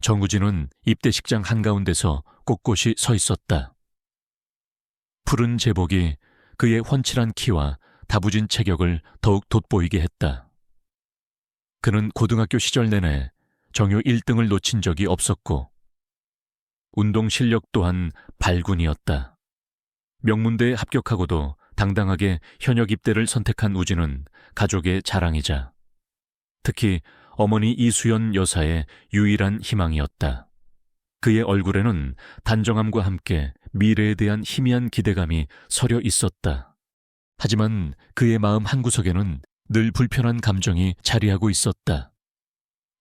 정우진은 입대식장 한가운데서 꼿꼿이 서 있었다. 푸른 제복이 그의 훤칠한 키와 다부진 체격을 더욱 돋보이게 했다. 그는 고등학교 시절 내내 정유 1등을 놓친 적이 없었고 운동 실력 또한 발군이었다. 명문대에 합격하고도 당당하게 현역 입대를 선택한 우진은 가족의 자랑이자 특히 어머니 이수연 여사의 유일한 희망이었다. 그의 얼굴에는 단정함과 함께 미래에 대한 희미한 기대감이 서려 있었다. 하지만 그의 마음 한구석에는 늘 불편한 감정이 자리하고 있었다.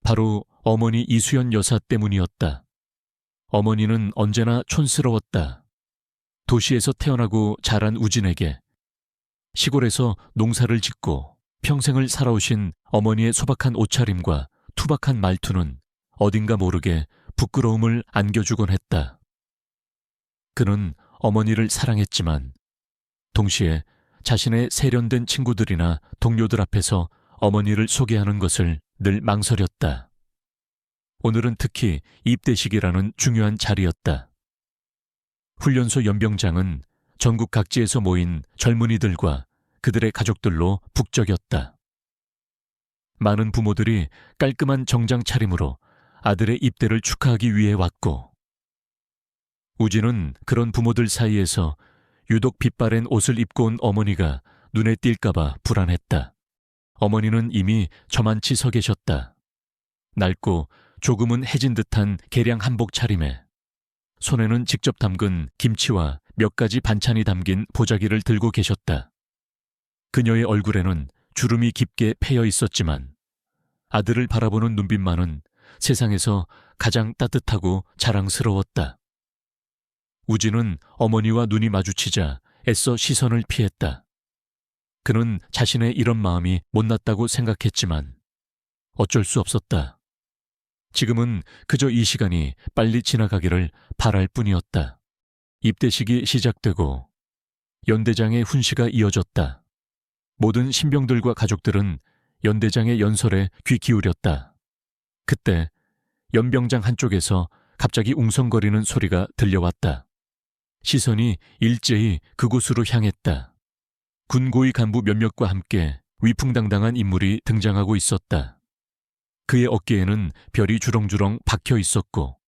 바로 어머니 이수연 여사 때문이었다. 어머니는 언제나 촌스러웠다. 도시에서 태어나고 자란 우진에게 시골에서 농사를 짓고 평생을 살아오신 어머니의 소박한 옷차림과 투박한 말투는 어딘가 모르게 부끄러움을 안겨주곤 했다. 그는 어머니를 사랑했지만 동시에 자신의 세련된 친구들이나 동료들 앞에서 어머니를 소개하는 것을 늘 망설였다. 오늘은 특히 입대식이라는 중요한 자리였다. 훈련소 연병장은 전국 각지에서 모인 젊은이들과 그들의 가족들로 북적였다. 많은 부모들이 깔끔한 정장 차림으로 아들의 입대를 축하하기 위해 왔고 우진은 그런 부모들 사이에서 유독 빛바랜 옷을 입고 온 어머니가 눈에 띌까봐 불안했다. 어머니는 이미 저만치 서 계셨다. 낡고 조금은 해진 듯한 개량 한복 차림에 손에는 직접 담근 김치와 몇 가지 반찬이 담긴 보자기를 들고 계셨다. 그녀의 얼굴에는 주름이 깊게 패여 있었지만 아들을 바라보는 눈빛만은 세상에서 가장 따뜻하고 자랑스러웠다. 우진은 어머니와 눈이 마주치자 애써 시선을 피했다. 그는 자신의 이런 마음이 못났다고 생각했지만 어쩔 수 없었다. 지금은 그저 이 시간이 빨리 지나가기를 바랄 뿐이었다. 입대식이 시작되고 연대장의 훈시가 이어졌다. 모든 신병들과 가족들은 연대장의 연설에 귀 기울였다. 그때 연병장 한쪽에서 갑자기 웅성거리는 소리가 들려왔다. 시선이 일제히 그곳으로 향했다. 군 고위 간부 몇몇과 함께 위풍당당한 인물이 등장하고 있었다. 그의 어깨에는 별이 주렁주렁 박혀 있었고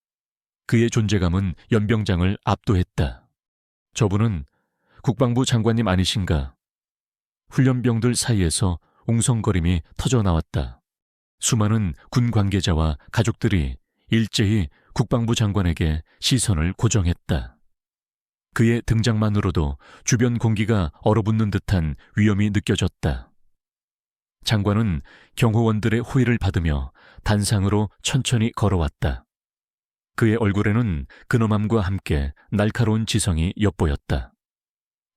그의 존재감은 연병장을 압도했다. 저분은 국방부 장관님 아니신가? 훈련병들 사이에서 웅성거림이 터져나왔다. 수많은 군 관계자와 가족들이 일제히 국방부 장관에게 시선을 고정했다. 그의 등장만으로도 주변 공기가 얼어붙는 듯한 위험이 느껴졌다. 장관은 경호원들의 호의를 받으며 단상으로 천천히 걸어왔다. 그의 얼굴에는 근엄함과 함께 날카로운 지성이 엿보였다.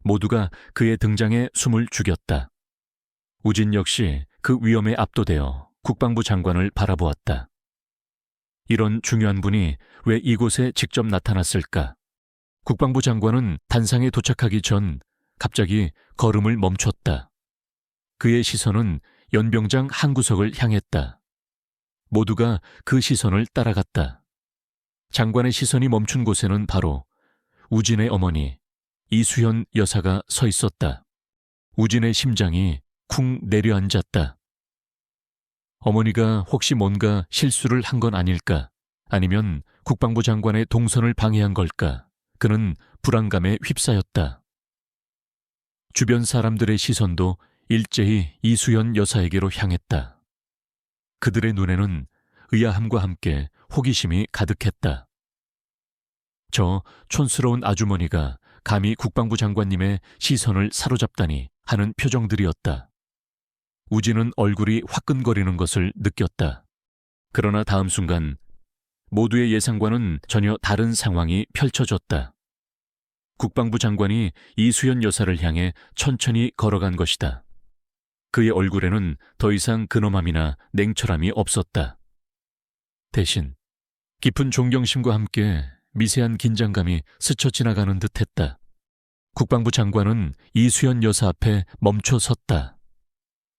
모두가 그의 등장에 숨을 죽였다. 우진 역시 그 위험에 압도되어 국방부 장관을 바라보았다. 이런 중요한 분이 왜 이곳에 직접 나타났을까? 국방부 장관은 단상에 도착하기 전 갑자기 걸음을 멈췄다. 그의 시선은 연병장 한 구석을 향했다. 모두가 그 시선을 따라갔다. 장관의 시선이 멈춘 곳에는 바로 우진의 어머니 이수연 여사가 서 있었다. 우진의 심장이 쿵 내려앉았다. 어머니가 혹시 뭔가 실수를 한 건 아닐까? 아니면 국방부 장관의 동선을 방해한 걸까? 그는 불안감에 휩싸였다. 주변 사람들의 시선도 일제히 이수연 여사에게로 향했다. 그들의 눈에는 의아함과 함께 호기심이 가득했다. 저 촌스러운 아주머니가 감히 국방부 장관님의 시선을 사로잡다니 하는 표정들이었다. 우진은 얼굴이 화끈거리는 것을 느꼈다. 그러나 다음 순간 모두의 예상과는 전혀 다른 상황이 펼쳐졌다. 국방부 장관이 이수연 여사를 향해 천천히 걸어간 것이다. 그의 얼굴에는 더 이상 근엄함이나 냉철함이 없었다. 대신 깊은 존경심과 함께 미세한 긴장감이 스쳐 지나가는 듯했다. 국방부 장관은 이수연 여사 앞에 멈춰 섰다.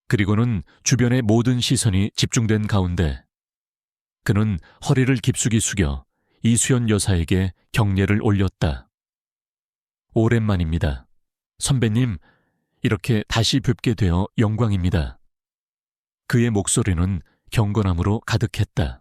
그리고는 주변의 모든 시선이 집중된 가운데 그는 허리를 깊숙이 숙여 이수연 여사에게 경례를 올렸다. 오랜만입니다. 선배님, 이렇게 다시 뵙게 되어 영광입니다. 그의 목소리는 경건함으로 가득했다.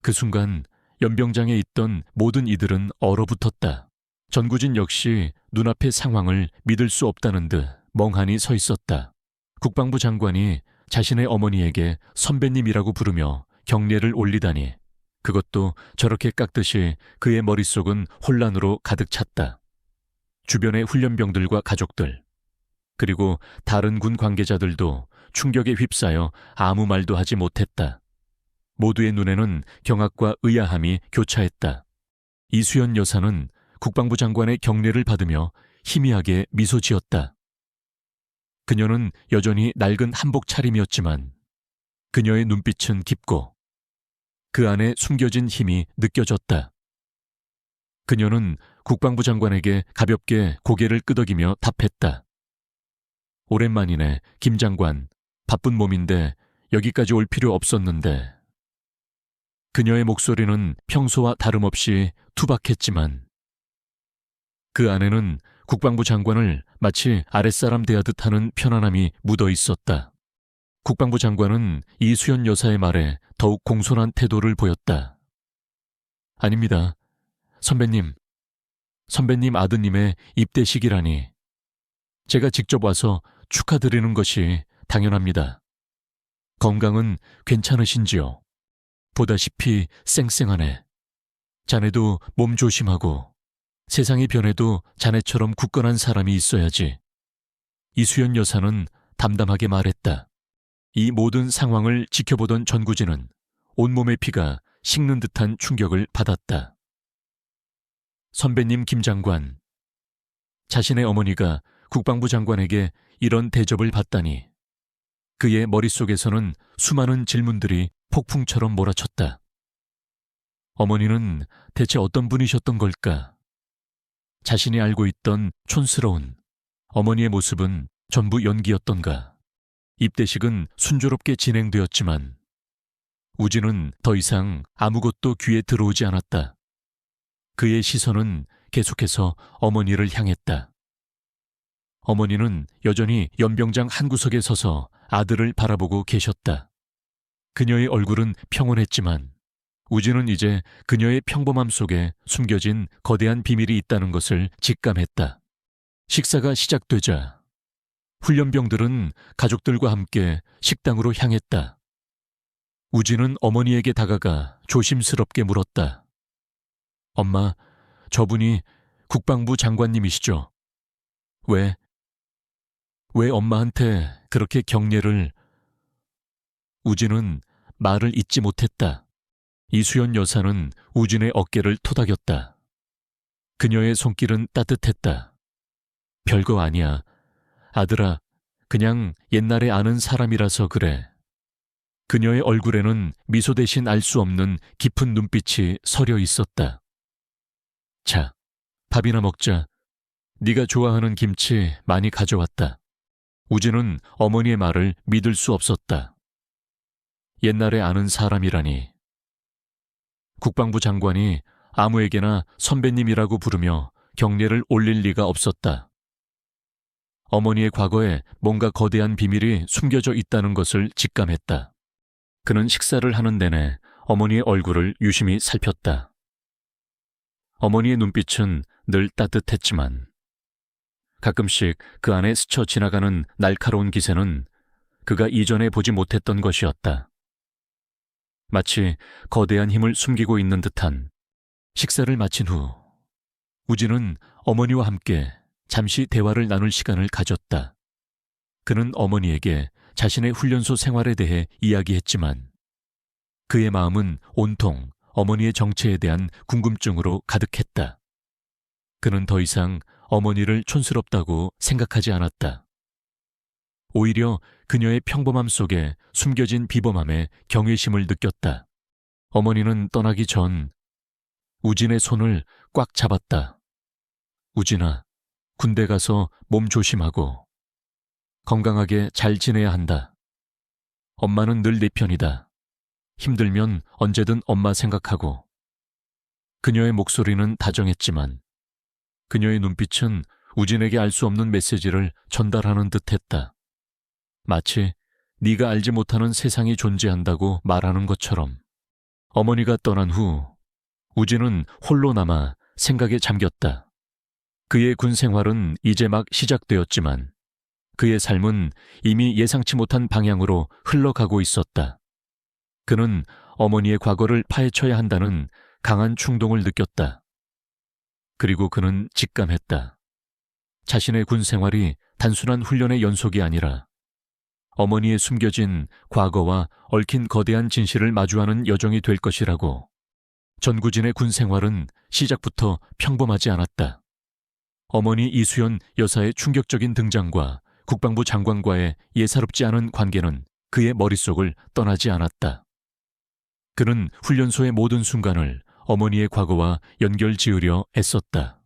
그 순간 연병장에 있던 모든 이들은 얼어붙었다. 전구진 역시 눈앞의 상황을 믿을 수 없다는 듯 멍하니 서 있었다. 국방부 장관이 자신의 어머니에게 선배님이라고 부르며 경례를 올리다니, 그것도 저렇게 깎듯이 그의 머릿속은 혼란으로 가득 찼다. 주변의 훈련병들과 가족들, 그리고 다른 군 관계자들도 충격에 휩싸여 아무 말도 하지 못했다. 모두의 눈에는 경악과 의아함이 교차했다. 이수연 여사는 국방부 장관의 경례를 받으며 희미하게 미소 지었다. 그녀는 여전히 낡은 한복 차림이었지만 그녀의 눈빛은 깊고 그 안에 숨겨진 힘이 느껴졌다. 그녀는 국방부 장관에게 가볍게 고개를 끄덕이며 답했다. 오랜만이네, 김 장관. 바쁜 몸인데 여기까지 올 필요 없었는데. 그녀의 목소리는 평소와 다름없이 투박했지만 그 안에는 국방부 장관을 마치 아랫사람 대하듯 하는 편안함이 묻어 있었다. 국방부 장관은 이수연 여사의 말에 더욱 공손한 태도를 보였다. 아닙니다. 선배님 아드님의 입대식이라니. 제가 직접 와서 축하드리는 것이 당연합니다. 건강은 괜찮으신지요? 보다시피 쌩쌩하네. 자네도 몸 조심하고 세상이 변해도 자네처럼 굳건한 사람이 있어야지. 이수연 여사는 담담하게 말했다. 이 모든 상황을 지켜보던 전구진은 온몸의 피가 식는 듯한 충격을 받았다. 선배님 김 장관, 자신의 어머니가 국방부 장관에게 이런 대접을 받다니. 그의 머릿속에서는 수많은 질문들이 폭풍처럼 몰아쳤다. 어머니는 대체 어떤 분이셨던 걸까? 자신이 알고 있던 촌스러운 어머니의 모습은 전부 연기였던가? 입대식은 순조롭게 진행되었지만 우진은 더 이상 아무것도 귀에 들어오지 않았다. 그의 시선은 계속해서 어머니를 향했다. 어머니는 여전히 연병장 한구석에 서서 아들을 바라보고 계셨다. 그녀의 얼굴은 평온했지만 우진은 이제 그녀의 평범함 속에 숨겨진 거대한 비밀이 있다는 것을 직감했다. 식사가 시작되자 훈련병들은 가족들과 함께 식당으로 향했다. 우진은 어머니에게 다가가 조심스럽게 물었다. 엄마, 저분이 국방부 장관님이시죠? 왜 엄마한테 그렇게 경례를... 우진은 말을 잇지 못했다. 이수연 여사는 우진의 어깨를 토닥였다. 그녀의 손길은 따뜻했다. 별거 아니야. 아들아, 그냥 옛날에 아는 사람이라서 그래. 그녀의 얼굴에는 미소 대신 알 수 없는 깊은 눈빛이 서려 있었다. 자, 밥이나 먹자. 네가 좋아하는 김치 많이 가져왔다. 우진은 어머니의 말을 믿을 수 없었다. 옛날에 아는 사람이라니. 국방부 장관이 아무에게나 선배님이라고 부르며 경례를 올릴 리가 없었다. 어머니의 과거에 뭔가 거대한 비밀이 숨겨져 있다는 것을 직감했다. 그는 식사를 하는 내내 어머니의 얼굴을 유심히 살폈다. 어머니의 눈빛은 늘 따뜻했지만 가끔씩 그 안에 스쳐 지나가는 날카로운 기세는 그가 이전에 보지 못했던 것이었다. 마치 거대한 힘을 숨기고 있는 듯한. 식사를 마친 후 우진은 어머니와 함께 잠시 대화를 나눌 시간을 가졌다. 그는 어머니에게 자신의 훈련소 생활에 대해 이야기했지만 그의 마음은 온통 어머니의 정체에 대한 궁금증으로 가득했다. 그는 더 이상 어머니를 촌스럽다고 생각하지 않았다. 오히려 그녀의 평범함 속에 숨겨진 비범함에 경외심을 느꼈다. 어머니는 떠나기 전 우진의 손을 꽉 잡았다. 우진아, 군대 가서 몸 조심하고 건강하게 잘 지내야 한다. 엄마는 늘 네 편이다. 힘들면 언제든 엄마 생각하고. 그녀의 목소리는 다정했지만 그녀의 눈빛은 우진에게 알 수 없는 메시지를 전달하는 듯했다. 마치 네가 알지 못하는 세상이 존재한다고 말하는 것처럼. 어머니가 떠난 후 우진은 홀로 남아 생각에 잠겼다. 그의 군 생활은 이제 막 시작되었지만 그의 삶은 이미 예상치 못한 방향으로 흘러가고 있었다. 그는 어머니의 과거를 파헤쳐야 한다는 강한 충동을 느꼈다. 그리고 그는 직감했다. 자신의 군 생활이 단순한 훈련의 연속이 아니라 어머니의 숨겨진 과거와 얽힌 거대한 진실을 마주하는 여정이 될 것이라고. 전구진의 군 생활은 시작부터 평범하지 않았다. 어머니 이수연 여사의 충격적인 등장과 국방부 장관과의 예사롭지 않은 관계는 그의 머릿속을 떠나지 않았다. 그는 훈련소의 모든 순간을 어머니의 과거와 연결지으려 애썼다.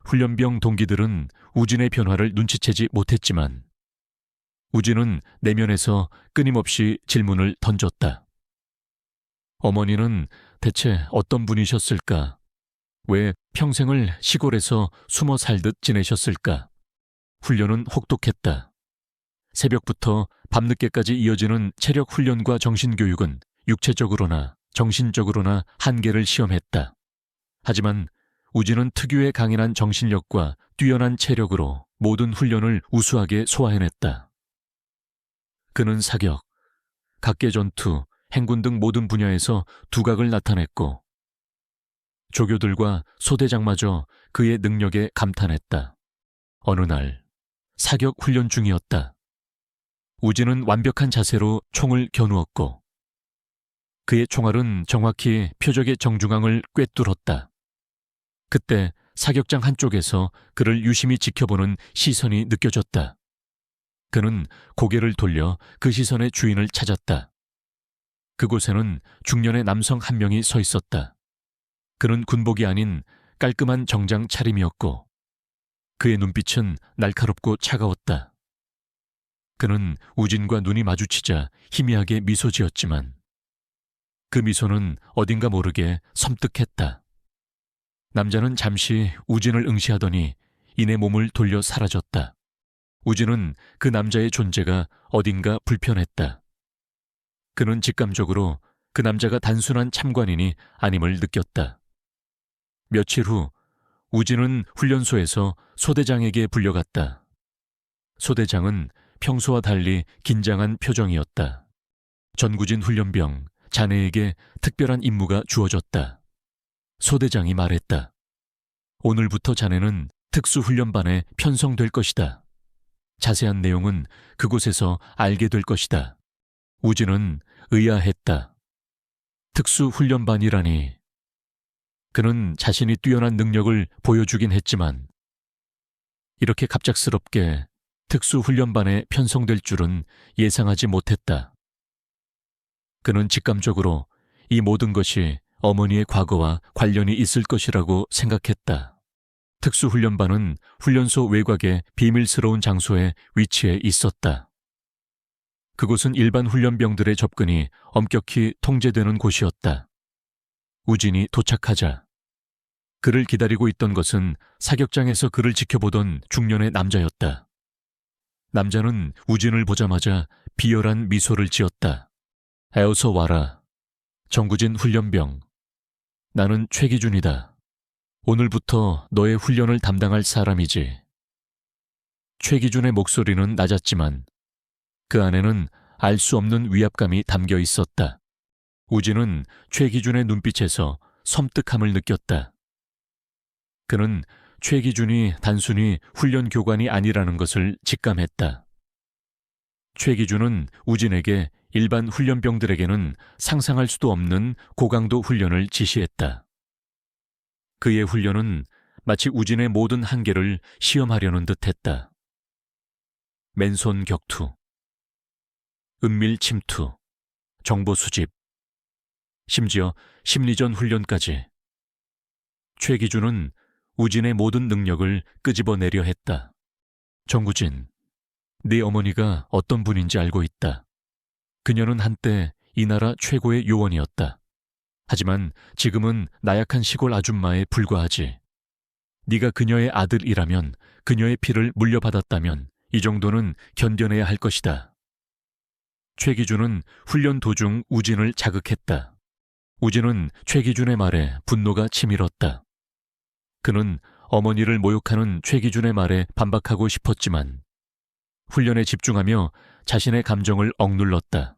훈련병 동기들은 우진의 변화를 눈치채지 못했지만 우진은 내면에서 끊임없이 질문을 던졌다. 어머니는 대체 어떤 분이셨을까? 왜 평생을 시골에서 숨어 살듯 지내셨을까? 훈련은 혹독했다. 새벽부터 밤늦게까지 이어지는 체력 훈련과 정신교육은 육체적으로나 정신적으로나 한계를 시험했다. 하지만 우진은 특유의 강인한 정신력과 뛰어난 체력으로 모든 훈련을 우수하게 소화해냈다. 그는 사격, 각계전투, 행군 등 모든 분야에서 두각을 나타냈고 조교들과 소대장마저 그의 능력에 감탄했다. 어느 날 사격 훈련 중이었다. 우진은 완벽한 자세로 총을 겨누었고 그의 총알은 정확히 표적의 정중앙을 꿰뚫었다. 그때 사격장 한쪽에서 그를 유심히 지켜보는 시선이 느껴졌다. 그는 고개를 돌려 그 시선의 주인을 찾았다. 그곳에는 중년의 남성 한 명이 서 있었다. 그는 군복이 아닌 깔끔한 정장 차림이었고 그의 눈빛은 날카롭고 차가웠다. 그는 우진과 눈이 마주치자 희미하게 미소 지었지만 그 미소는 어딘가 모르게 섬뜩했다. 남자는 잠시 우진을 응시하더니 이내 몸을 돌려 사라졌다. 우진은 그 남자의 존재가 어딘가 불편했다. 그는 직감적으로 그 남자가 단순한 참관인이 아님을 느꼈다. 며칠 후 우진은 훈련소에서 소대장에게 불려갔다. 소대장은 평소와 달리 긴장한 표정이었다. 전구진 훈련병 자네에게 특별한 임무가 주어졌다. 소대장이 말했다. 오늘부터 자네는 특수훈련반에 편성될 것이다. 자세한 내용은 그곳에서 알게 될 것이다. 우진은 의아했다. 특수훈련반이라니. 그는 자신이 뛰어난 능력을 보여주긴 했지만 이렇게 갑작스럽게 특수훈련반에 편성될 줄은 예상하지 못했다. 그는 직감적으로 이 모든 것이 어머니의 과거와 관련이 있을 것이라고 생각했다. 특수훈련반은 훈련소 외곽의 비밀스러운 장소에 위치해 있었다. 그곳은 일반 훈련병들의 접근이 엄격히 통제되는 곳이었다. 우진이 도착하자 그를 기다리고 있던 것은 사격장에서 그를 지켜보던 중년의 남자였다. 남자는 우진을 보자마자 비열한 미소를 지었다. 어서 와라. 전구진 훈련병. 나는 최기준이다. 오늘부터 너의 훈련을 담당할 사람이지. 최기준의 목소리는 낮았지만 그 안에는 알 수 없는 위압감이 담겨 있었다. 우진은 최기준의 눈빛에서 섬뜩함을 느꼈다. 그는 최기준이 단순히 훈련 교관이 아니라는 것을 직감했다. 최기준은 우진에게 일반 훈련병들에게는 상상할 수도 없는 고강도 훈련을 지시했다. 그의 훈련은 마치 우진의 모든 한계를 시험하려는 듯했다. 맨손 격투, 은밀 침투, 정보 수집, 심지어 심리전 훈련까지. 최기준은 우진의 모든 능력을 끄집어내려 했다. 정구진, 네 어머니가 어떤 분인지 알고 있다. 그녀는 한때 이 나라 최고의 요원이었다. 하지만 지금은 나약한 시골 아줌마에 불과하지. 네가 그녀의 아들이라면, 그녀의 피를 물려받았다면 이 정도는 견뎌내야 할 것이다. 최기준은 훈련 도중 우진을 자극했다. 우진은 최기준의 말에 분노가 치밀었다. 그는 어머니를 모욕하는 최기준의 말에 반박하고 싶었지만 훈련에 집중하며 자신의 감정을 억눌렀다.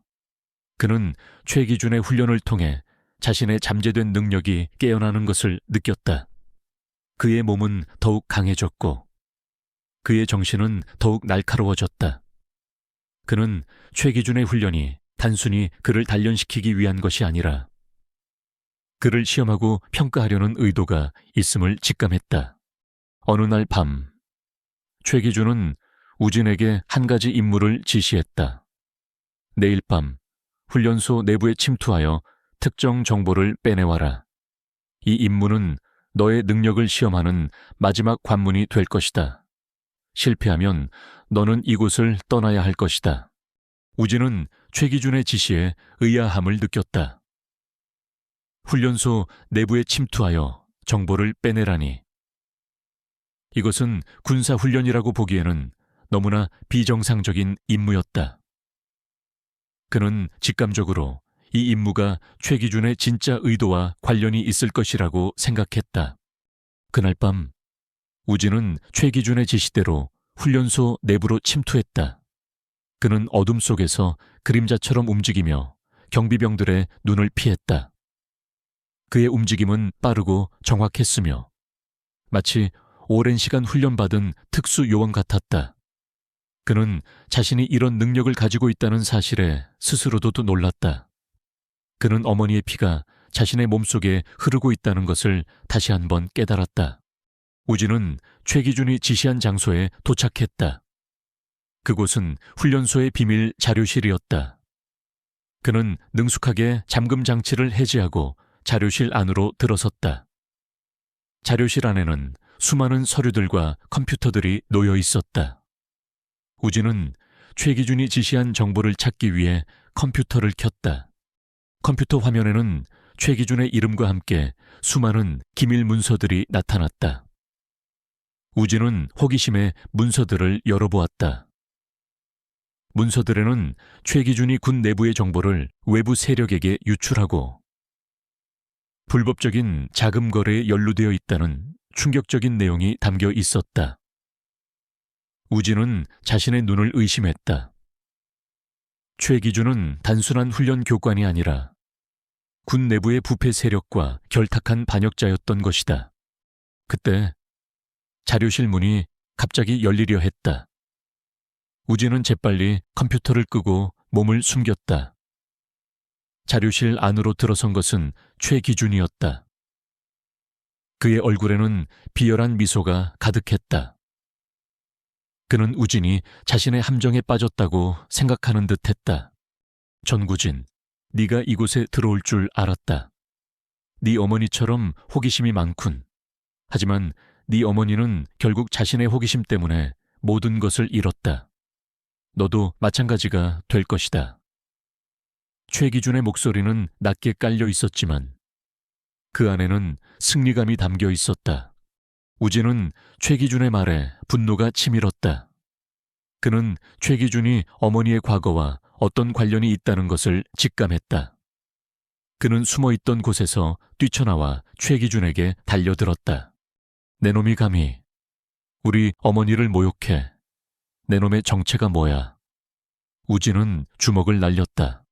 그는 최기준의 훈련을 통해 자신의 잠재된 능력이 깨어나는 것을 느꼈다. 그의 몸은 더욱 강해졌고 그의 정신은 더욱 날카로워졌다. 그는 최기준의 훈련이 단순히 그를 단련시키기 위한 것이 아니라 그를 시험하고 평가하려는 의도가 있음을 직감했다. 어느 날 밤, 최기준은 우진에게 한 가지 임무를 지시했다. 내일 밤 훈련소 내부에 침투하여 특정 정보를 빼내와라. 이 임무는 너의 능력을 시험하는 마지막 관문이 될 것이다. 실패하면 너는 이곳을 떠나야 할 것이다. 우진은 최기준의 지시에 의아함을 느꼈다. 훈련소 내부에 침투하여 정보를 빼내라니. 이것은 군사훈련이라고 보기에는 너무나 비정상적인 임무였다. 그는 직감적으로 이 임무가 최기준의 진짜 의도와 관련이 있을 것이라고 생각했다. 그날 밤 우진은 최기준의 지시대로 훈련소 내부로 침투했다. 그는 어둠 속에서 그림자처럼 움직이며 경비병들의 눈을 피했다. 그의 움직임은 빠르고 정확했으며 마치 오랜 시간 훈련받은 특수 요원 같았다. 그는 자신이 이런 능력을 가지고 있다는 사실에 스스로도 놀랐다. 그는 어머니의 피가 자신의 몸속에 흐르고 있다는 것을 다시 한번 깨달았다. 우진은 최기준이 지시한 장소에 도착했다. 그곳은 훈련소의 비밀 자료실이었다. 그는 능숙하게 잠금 장치를 해제하고 자료실 안으로 들어섰다. 자료실 안에는 수많은 서류들과 컴퓨터들이 놓여 있었다. 우진은 최기준이 지시한 정보를 찾기 위해 컴퓨터를 켰다. 컴퓨터 화면에는 최기준의 이름과 함께 수많은 기밀 문서들이 나타났다. 우진은 호기심에 문서들을 열어보았다. 문서들에는 최기준이 군 내부의 정보를 외부 세력에게 유출하고 불법적인 자금 거래에 연루되어 있다는 충격적인 내용이 담겨 있었다. 우진은 자신의 눈을 의심했다. 최기준은 단순한 훈련 교관이 아니라 군 내부의 부패 세력과 결탁한 반역자였던 것이다. 그때 자료실 문이 갑자기 열리려 했다. 우진은 재빨리 컴퓨터를 끄고 몸을 숨겼다. 자료실 안으로 들어선 것은 최기준이었다. 그의 얼굴에는 비열한 미소가 가득했다. 그는 우진이 자신의 함정에 빠졌다고 생각하는 듯 했다. 전구진, 네가 이곳에 들어올 줄 알았다. 네 어머니처럼 호기심이 많군. 하지만 네 어머니는 결국 자신의 호기심 때문에 모든 것을 잃었다. 너도 마찬가지가 될 것이다. 최기준의 목소리는 낮게 깔려 있었지만 그 안에는 승리감이 담겨 있었다. 우진은 최기준의 말에 분노가 치밀었다. 그는 최기준이 어머니의 과거와 어떤 관련이 있다는 것을 직감했다. 그는 숨어있던 곳에서 뛰쳐나와 최기준에게 달려들었다. 내 놈이 감히 우리 어머니를 모욕해. 내 놈의 정체가 뭐야? 우진은 주먹을 날렸다.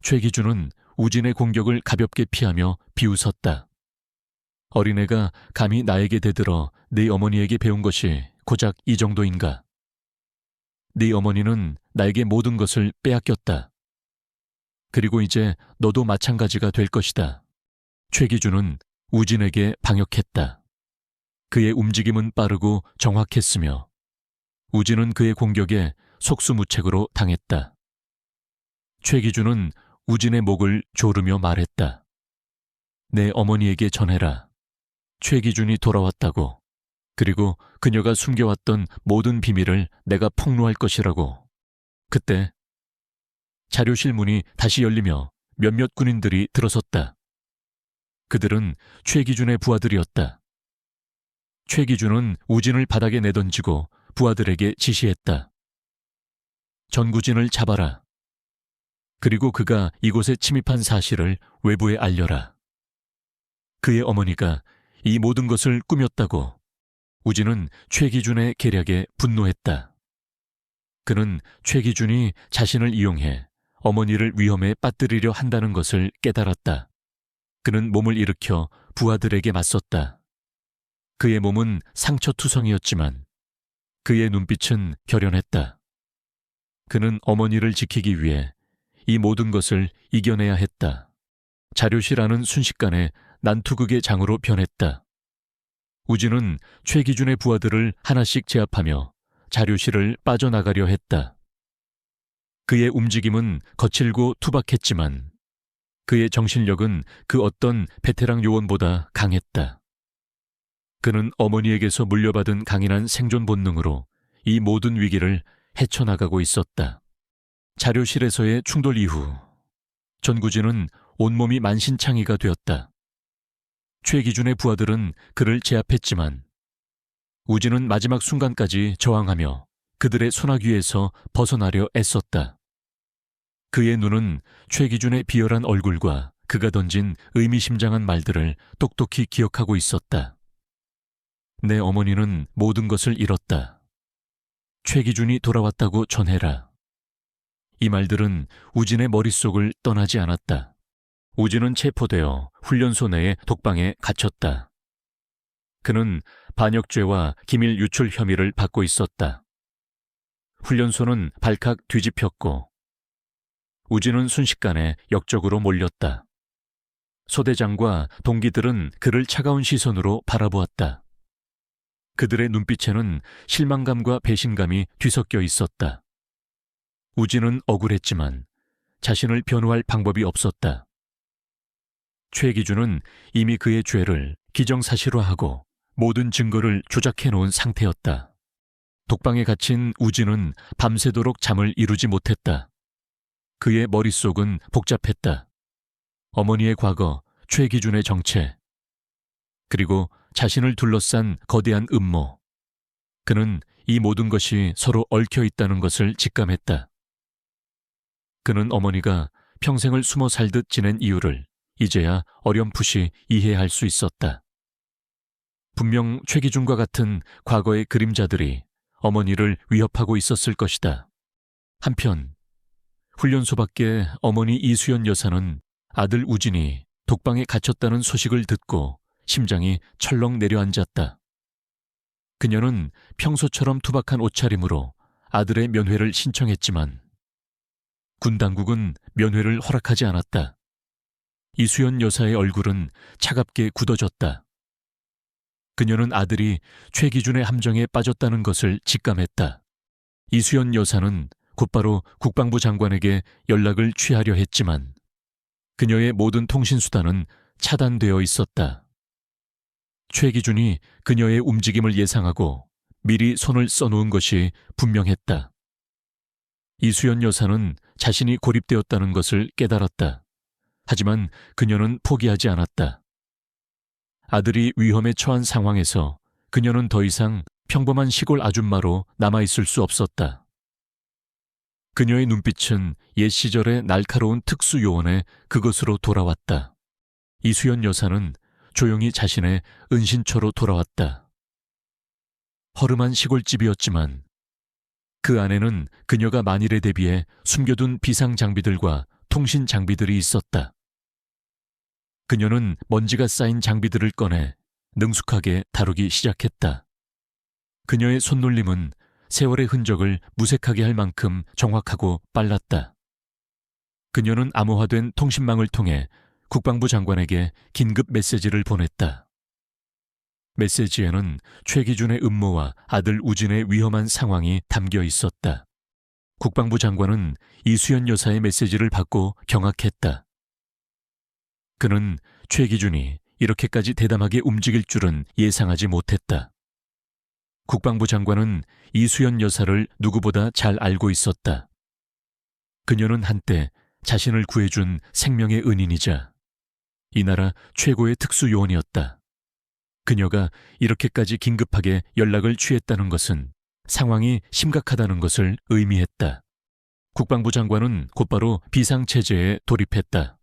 최기준은 우진의 공격을 가볍게 피하며 비웃었다. 어린애가 감히 나에게 대들어 네 어머니에게 배운 것이 고작 이 정도인가? 네 어머니는 나에게 모든 것을 빼앗겼다. 그리고 이제 너도 마찬가지가 될 것이다. 최기준은 우진에게 방역했다. 그의 움직임은 빠르고 정확했으며 우진은 그의 공격에 속수무책으로 당했다. 최기준은 우진의 목을 조르며 말했다. 내 어머니에게 전해라. 최기준이 돌아왔다고. 그리고 그녀가 숨겨왔던 모든 비밀을 내가 폭로할 것이라고. 그때 자료실 문이 다시 열리며 몇몇 군인들이 들어섰다. 그들은 최기준의 부하들이었다. 최기준은 우진을 바닥에 내던지고 부하들에게 지시했다. 전구진을 잡아라. 그리고 그가 이곳에 침입한 사실을 외부에 알려라. 그의 어머니가 이 모든 것을 꾸몄다고 우진은 최기준의 계략에 분노했다. 그는 최기준이 자신을 이용해 어머니를 위험에 빠뜨리려 한다는 것을 깨달았다. 그는 몸을 일으켜 부하들에게 맞섰다. 그의 몸은 상처투성이었지만 그의 눈빛은 결연했다. 그는 어머니를 지키기 위해 이 모든 것을 이겨내야 했다. 자료실 안은 순식간에 난투극의 장으로 변했다. 우진은 최기준의 부하들을 하나씩 제압하며 자료실을 빠져나가려 했다. 그의 움직임은 거칠고 투박했지만 그의 정신력은 그 어떤 베테랑 요원보다 강했다. 그는 어머니에게서 물려받은 강인한 생존 본능으로 이 모든 위기를 헤쳐나가고 있었다. 자료실에서의 충돌 이후 전구진은 온몸이 만신창이가 되었다. 최기준의 부하들은 그를 제압했지만 우진은 마지막 순간까지 저항하며 그들의 소나귀에서 벗어나려 애썼다. 그의 눈은 최기준의 비열한 얼굴과 그가 던진 의미심장한 말들을 똑똑히 기억하고 있었다. 내 어머니는 모든 것을 잃었다. 최기준이 돌아왔다고 전해라. 이 말들은 우진의 머릿속을 떠나지 않았다. 우진은 체포되어 훈련소 내의 독방에 갇혔다. 그는 반역죄와 기밀 유출 혐의를 받고 있었다. 훈련소는 발칵 뒤집혔고 우진은 순식간에 역적으로 몰렸다. 소대장과 동기들은 그를 차가운 시선으로 바라보았다. 그들의 눈빛에는 실망감과 배신감이 뒤섞여 있었다. 우진은 억울했지만 자신을 변호할 방법이 없었다. 최기준은 이미 그의 죄를 기정사실화하고 모든 증거를 조작해놓은 상태였다. 독방에 갇힌 우진은 밤새도록 잠을 이루지 못했다. 그의 머릿속은 복잡했다. 어머니의 과거, 최기준의 정체, 그리고 자신을 둘러싼 거대한 음모. 그는 이 모든 것이 서로 얽혀 있다는 것을 직감했다. 그는 어머니가 평생을 숨어 살듯 지낸 이유를 이제야 어렴풋이 이해할 수 있었다. 분명 최기준과 같은 과거의 그림자들이 어머니를 위협하고 있었을 것이다. 한편 훈련소 밖에 어머니 이수연 여사는 아들 우진이 독방에 갇혔다는 소식을 듣고 심장이 철렁 내려앉았다. 그녀는 평소처럼 투박한 옷차림으로 아들의 면회를 신청했지만 군 당국은 면회를 허락하지 않았다. 이수연 여사의 얼굴은 차갑게 굳어졌다. 그녀는 아들이 최기준의 함정에 빠졌다는 것을 직감했다. 이수연 여사는 곧바로 국방부 장관에게 연락을 취하려 했지만 그녀의 모든 통신수단은 차단되어 있었다. 최기준이 그녀의 움직임을 예상하고 미리 손을 써놓은 것이 분명했다. 이수연 여사는 자신이 고립되었다는 것을 깨달았다. 하지만 그녀는 포기하지 않았다. 아들이 위험에 처한 상황에서 그녀는 더 이상 평범한 시골 아줌마로 남아있을 수 없었다. 그녀의 눈빛은 옛 시절의 날카로운 특수요원의 그것으로 돌아왔다. 이수연 여사는 조용히 자신의 은신처로 돌아왔다. 허름한 시골집이었지만 그 안에는 그녀가 만일에 대비해 숨겨둔 비상장비들과 통신장비들이 있었다. 그녀는 먼지가 쌓인 장비들을 꺼내 능숙하게 다루기 시작했다. 그녀의 손놀림은 세월의 흔적을 무색하게 할 만큼 정확하고 빨랐다. 그녀는 암호화된 통신망을 통해 국방부 장관에게 긴급 메시지를 보냈다. 메시지에는 최기준의 음모와 아들 우진의 위험한 상황이 담겨 있었다. 국방부 장관은 이수연 여사의 메시지를 받고 경악했다. 그는 최기준이 이렇게까지 대담하게 움직일 줄은 예상하지 못했다. 국방부 장관은 이수연 여사를 누구보다 잘 알고 있었다. 그녀는 한때 자신을 구해준 생명의 은인이자 이 나라 최고의 특수요원이었다. 그녀가 이렇게까지 긴급하게 연락을 취했다는 것은 상황이 심각하다는 것을 의미했다. 국방부 장관은 곧바로 비상체제에 돌입했다.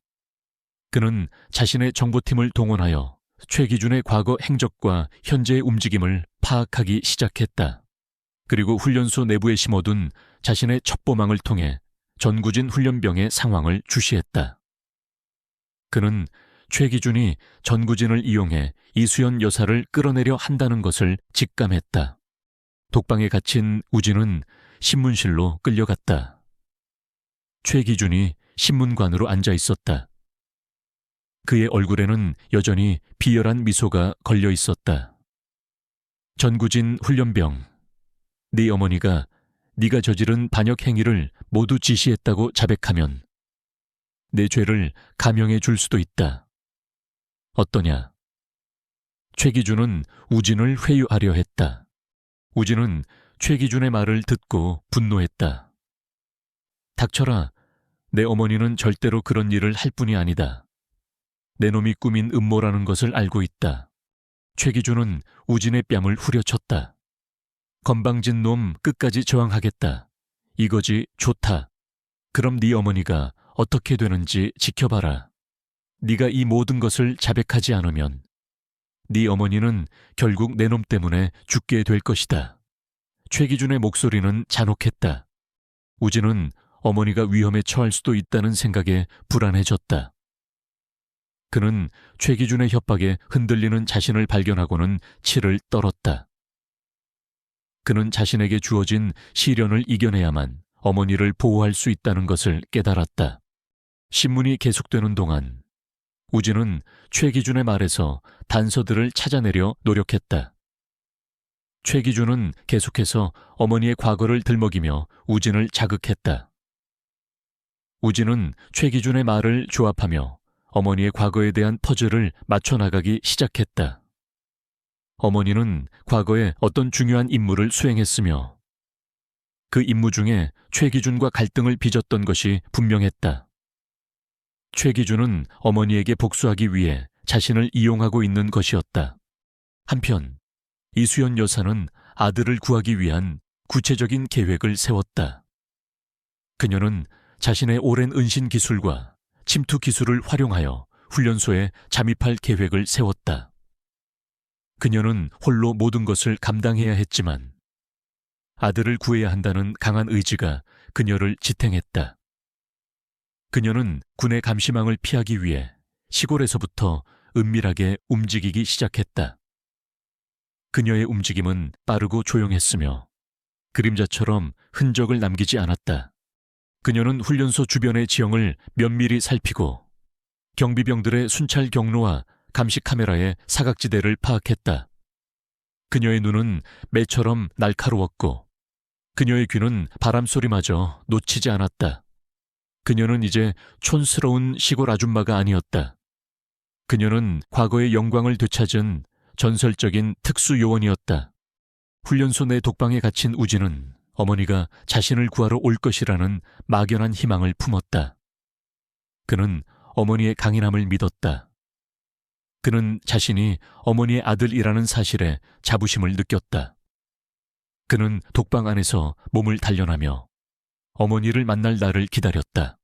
그는 자신의 정보팀을 동원하여 최기준의 과거 행적과 현재의 움직임을 파악하기 시작했다. 그리고 훈련소 내부에 심어둔 자신의 첩보망을 통해 전구진 훈련병의 상황을 주시했다. 그는 최기준이 전구진을 이용해 이수연 여사를 끌어내려 한다는 것을 직감했다. 독방에 갇힌 우진은 신문실로 끌려갔다. 최기준이 신문관으로 앉아 있었다. 그의 얼굴에는 여전히 비열한 미소가 걸려 있었다. 전구진 훈련병, 네 어머니가 네가 저지른 반역 행위를 모두 지시했다고 자백하면 내 죄를 감형해 줄 수도 있다. 어떠냐? 최기준은 우진을 회유하려 했다. 우진은 최기준의 말을 듣고 분노했다. 닥쳐라. 내 어머니는 절대로 그런 일을 할 뿐이 아니다. 내 놈이 꾸민 음모라는 것을 알고 있다. 최기준은 우진의 뺨을 후려쳤다. 건방진 놈 끝까지 저항하겠다. 이거지 좋다. 그럼 네 어머니가 어떻게 되는지 지켜봐라. 네가 이 모든 것을 자백하지 않으면 네 어머니는 결국 내 놈 때문에 죽게 될 것이다. 최기준의 목소리는 잔혹했다. 우진은 어머니가 위험에 처할 수도 있다는 생각에 불안해졌다. 그는 최기준의 협박에 흔들리는 자신을 발견하고는 치를 떨었다. 그는 자신에게 주어진 시련을 이겨내야만 어머니를 보호할 수 있다는 것을 깨달았다. 신문이 계속되는 동안 우진은 최기준의 말에서 단서들을 찾아내려 노력했다. 최기준은 계속해서 어머니의 과거를 들먹이며 우진을 자극했다. 우진은 최기준의 말을 조합하며 어머니의 과거에 대한 퍼즐을 맞춰나가기 시작했다. 어머니는 과거에 어떤 중요한 임무를 수행했으며 그 임무 중에 최기준과 갈등을 빚었던 것이 분명했다. 최기준은 어머니에게 복수하기 위해 자신을 이용하고 있는 것이었다. 한편 이수연 여사는 아들을 구하기 위한 구체적인 계획을 세웠다. 그녀는 자신의 오랜 은신 기술과 침투 기술을 활용하여 훈련소에 잠입할 계획을 세웠다. 그녀는 홀로 모든 것을 감당해야 했지만 아들을 구해야 한다는 강한 의지가 그녀를 지탱했다. 그녀는 군의 감시망을 피하기 위해 시골에서부터 은밀하게 움직이기 시작했다. 그녀의 움직임은 빠르고 조용했으며 그림자처럼 흔적을 남기지 않았다. 그녀는 훈련소 주변의 지형을 면밀히 살피고 경비병들의 순찰 경로와 감시 카메라의 사각지대를 파악했다. 그녀의 눈은 매처럼 날카로웠고 그녀의 귀는 바람소리마저 놓치지 않았다. 그녀는 이제 촌스러운 시골 아줌마가 아니었다. 그녀는 과거의 영광을 되찾은 전설적인 특수요원이었다. 훈련소 내 독방에 갇힌 우진은 어머니가 자신을 구하러 올 것이라는 막연한 희망을 품었다. 그는 어머니의 강인함을 믿었다. 그는 자신이 어머니의 아들이라는 사실에 자부심을 느꼈다. 그는 독방 안에서 몸을 단련하며 어머니를 만날 날을 기다렸다.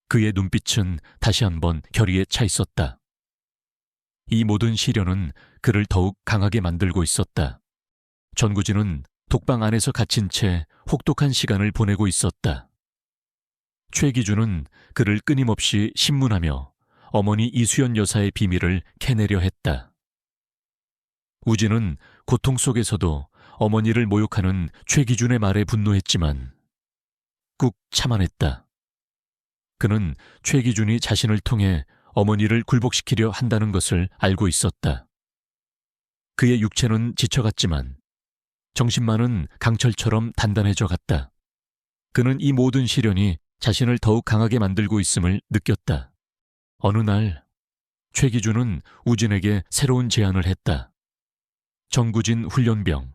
그의 눈빛은 다시 한번 결의에 차 있었다. 이 모든 시련은 그를 더욱 강하게 만들고 있었다. 전구진은 독방 안에서 갇힌 채 혹독한 시간을 보내고 있었다. 최기준은 그를 끊임없이 신문하며 어머니 이수연 여사의 비밀을 캐내려 했다. 우진은 고통 속에서도 어머니를 모욕하는 최기준의 말에 분노했지만 꾹 참아냈다. 그는 최기준이 자신을 통해 어머니를 굴복시키려 한다는 것을 알고 있었다. 그의 육체는 지쳐갔지만 정신만은 강철처럼 단단해져 갔다. 그는 이 모든 시련이 자신을 더욱 강하게 만들고 있음을 느꼈다. 어느 날 최기준은 우진에게 새로운 제안을 했다. 전구진 훈련병,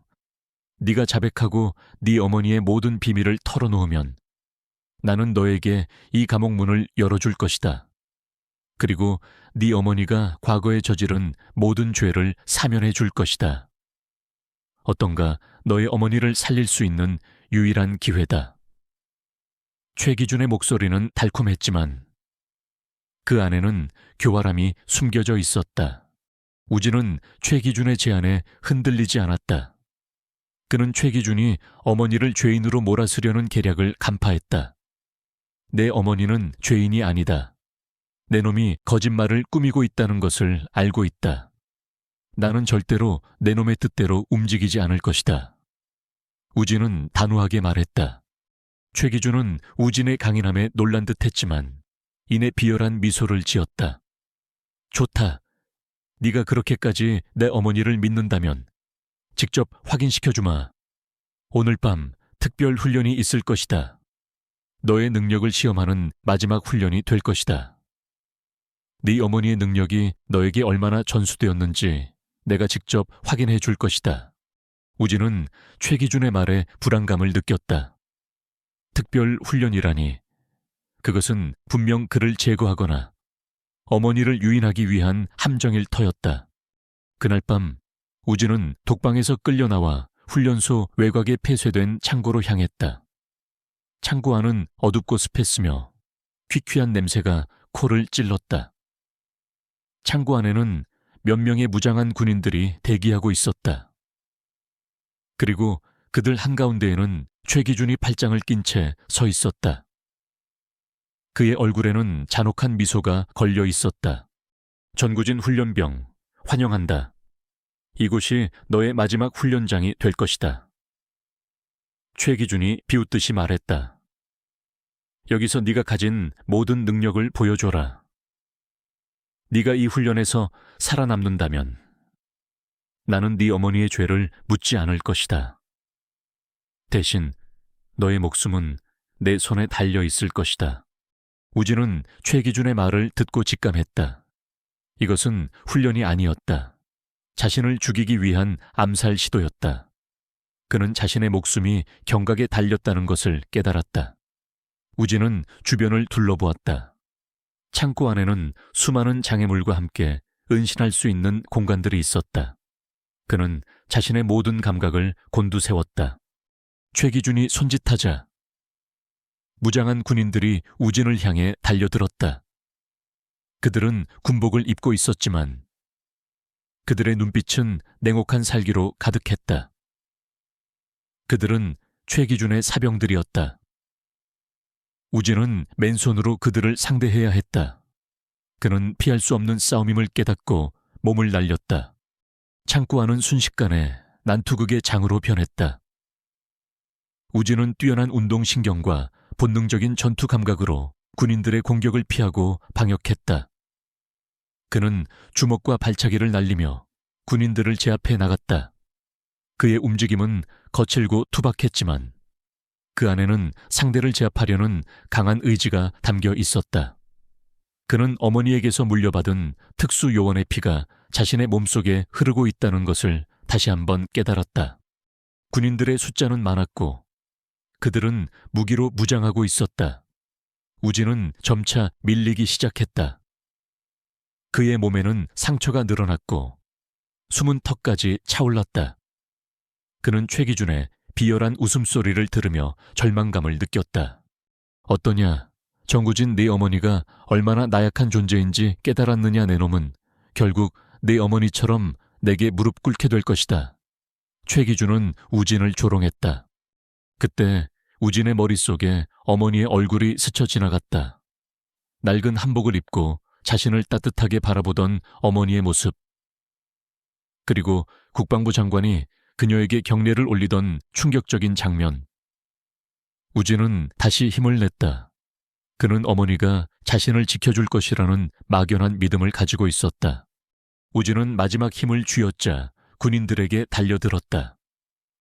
네가 자백하고 네 어머니의 모든 비밀을 털어놓으면 나는 너에게 이 감옥 문을 열어줄 것이다. 그리고 네 어머니가 과거에 저지른 모든 죄를 사면해 줄 것이다. 어떤가 너의 어머니를 살릴 수 있는 유일한 기회다. 최기준의 목소리는 달콤했지만 그 안에는 교활함이 숨겨져 있었다. 우진은 최기준의 제안에 흔들리지 않았다. 그는 최기준이 어머니를 죄인으로 몰아쓰려는 계략을 간파했다. 내 어머니는 죄인이 아니다. 내 놈이 거짓말을 꾸미고 있다는 것을 알고 있다. 나는 절대로 내 놈의 뜻대로 움직이지 않을 것이다. 우진은 단호하게 말했다. 최기준은 우진의 강인함에 놀란 듯했지만 이내 비열한 미소를 지었다. 좋다. 네가 그렇게까지 내 어머니를 믿는다면 직접 확인시켜주마. 오늘 밤 특별 훈련이 있을 것이다. 너의 능력을 시험하는 마지막 훈련이 될 것이다. 네 어머니의 능력이 너에게 얼마나 전수되었는지 내가 직접 확인해 줄 것이다. 우진은 최기준의 말에 불안감을 느꼈다. 특별 훈련이라니. 그것은 분명 그를 제거하거나 어머니를 유인하기 위한 함정일 터였다. 그날 밤 우진은 독방에서 끌려나와 훈련소 외곽에 폐쇄된 창고로 향했다. 창고 안은 어둡고 습했으며 퀴퀴한 냄새가 코를 찔렀다. 창고 안에는 몇 명의 무장한 군인들이 대기하고 있었다. 그리고 그들 한가운데에는 최기준이 팔짱을 낀 채 서 있었다. 그의 얼굴에는 잔혹한 미소가 걸려 있었다. 전구진 훈련병, 환영한다. 이곳이 너의 마지막 훈련장이 될 것이다. 최기준이 비웃듯이 말했다. 여기서 네가 가진 모든 능력을 보여줘라. 네가 이 훈련에서 살아남는다면 나는 네 어머니의 죄를 묻지 않을 것이다. 대신 너의 목숨은 내 손에 달려 있을 것이다. 우진은 최기준의 말을 듣고 직감했다. 이것은 훈련이 아니었다. 자신을 죽이기 위한 암살 시도였다. 그는 자신의 목숨이 경각에 달렸다는 것을 깨달았다. 우진은 주변을 둘러보았다. 창고 안에는 수많은 장애물과 함께 은신할 수 있는 공간들이 있었다. 그는 자신의 모든 감각을 곤두세웠다. 최기준이 손짓하자 무장한 군인들이 우진을 향해 달려들었다. 그들은 군복을 입고 있었지만 그들의 눈빛은 냉혹한 살기로 가득했다. 그들은 최기준의 사병들이었다. 우진은 맨손으로 그들을 상대해야 했다. 그는 피할 수 없는 싸움임을 깨닫고 몸을 날렸다. 창고 안은 순식간에 난투극의 장으로 변했다. 우진은 뛰어난 운동신경과 본능적인 전투 감각으로 군인들의 공격을 피하고 방역했다. 그는 주먹과 발차기를 날리며 군인들을 제압해 나갔다. 그의 움직임은 거칠고 투박했지만 그 안에는 상대를 제압하려는 강한 의지가 담겨 있었다. 그는 어머니에게서 물려받은 특수 요원의 피가 자신의 몸속에 흐르고 있다는 것을 다시 한번 깨달았다. 군인들의 숫자는 많았고 그들은 무기로 무장하고 있었다. 우진은 점차 밀리기 시작했다. 그의 몸에는 상처가 늘어났고 숨은 턱까지 차올랐다. 그는 최기준의 비열한 웃음소리를 들으며 절망감을 느꼈다. 어떠냐? 정구진 네 어머니가 얼마나 나약한 존재인지 깨달았느냐 내 놈은 결국 네 어머니처럼 내게 무릎 꿇게 될 것이다. 최기준은 우진을 조롱했다. 그때 우진의 머릿속에 어머니의 얼굴이 스쳐 지나갔다. 낡은 한복을 입고 자신을 따뜻하게 바라보던 어머니의 모습. 그리고 국방부 장관이 그녀에게 경례를 올리던 충격적인 장면. 우진은 다시 힘을 냈다. 그는 어머니가 자신을 지켜줄 것이라는 막연한 믿음을 가지고 있었다. 우진은 마지막 힘을 쥐어짜 군인들에게 달려들었다.